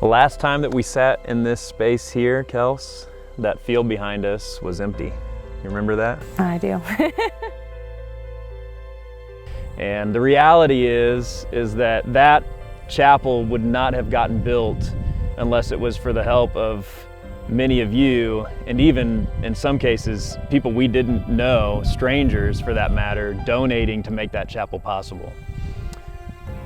The last time that we sat in this space here, Kels, that field behind us was empty. You remember that? I do. And the reality is that that chapel would not have gotten built unless it was for the help of many of you, and even in some cases, people we didn't know, strangers for that matter, donating to make that chapel possible.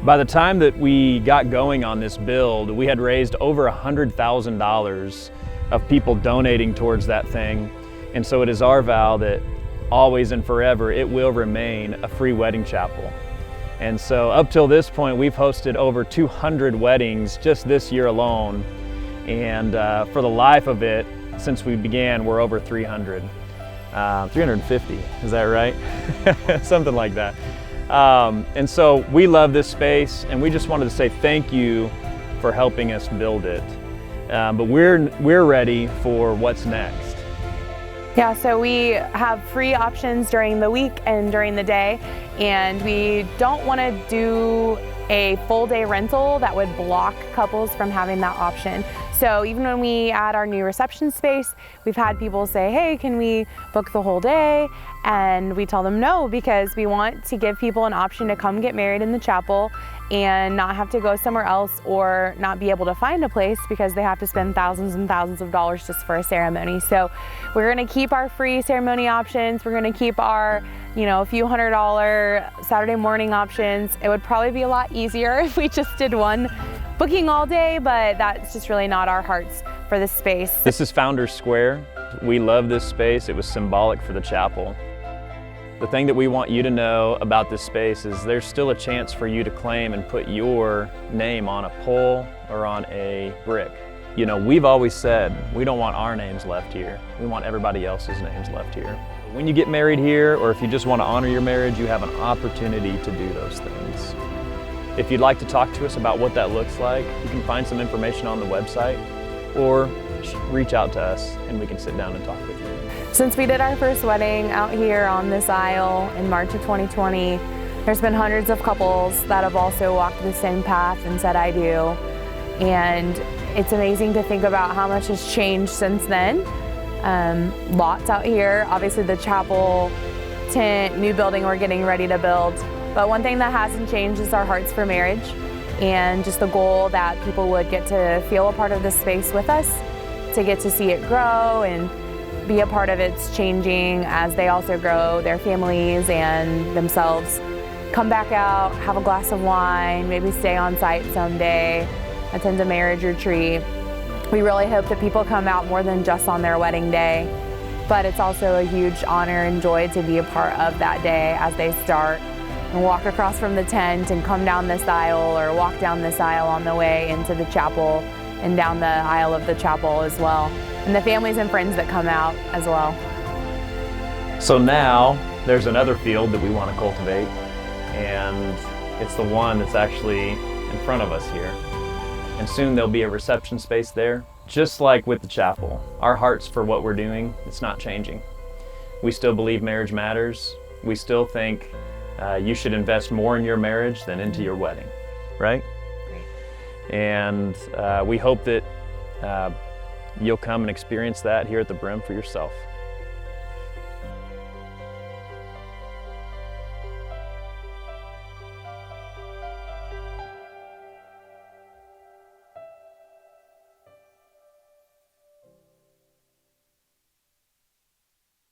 By the time that we got going on this build, we had raised over $100,000 of people donating towards that thing. And so it is our vow that always and forever it will remain a free wedding chapel. And so up till this point, we've hosted over 200 weddings just this year alone. And for the life of it, since we began, we're over 300. 350, is that right? Something like that. And so we love this space, and we just wanted to say thank you for helping us build it. But we're ready for what's next. Yeah, so we have free options during the week and during the day, and we don't want to do a full day rental that would block couples from having that option. So even when we add our new reception space, we've had people say, hey, can we book the whole day? And we tell them no, because we want to give people an option to come get married in the chapel and not have to go somewhere else or not be able to find a place because they have to spend thousands and thousands of dollars just for a ceremony. So we're gonna keep our free ceremony options. We're gonna keep our, a few $100 Saturday morning options. It would probably be a lot easier if we just did one booking all day, but that's just really not our hearts for this space. This is Founders Square. We love this space. It was symbolic for the chapel. The thing that we want you to know about this space is there's still a chance for you to claim and put your name on a pole or on a brick. We've always said we don't want our names left here. We want everybody else's names left here. When you get married here, or if you just want to honor your marriage, you have an opportunity to do those things. If you'd like to talk to us about what that looks like, you can find some information on the website or reach out to us and we can sit down and talk with you. Since we did our first wedding out here on this aisle in March of 2020, there's been hundreds of couples that have also walked the same path and said, I do. And it's amazing to think about how much has changed since then. Lots out here, obviously the chapel, tent, new building we're getting ready to build. But one thing that hasn't changed is our hearts for marriage and just the goal that people would get to feel a part of this space with us, to get to see it grow and be a part of its changing as they also grow their families and themselves. Come back out, have a glass of wine, maybe stay on site someday, attend a marriage retreat. We really hope that people come out more than just on their wedding day, but it's also a huge honor and joy to be a part of that day as they start and walk across from the tent and come down this aisle or walk down this aisle on the way into the chapel and down the aisle of the chapel as well. And the families and friends that come out as well. So now there's another field that we want to cultivate, and it's the one that's actually in front of us here. And soon there'll be a reception space there. Just like with the chapel, our hearts for what we're doing, it's not changing. We still believe marriage matters. We still think you should invest more in your marriage than into your wedding, right? Great. And we hope that you'll come and experience that here at the Brim for yourself.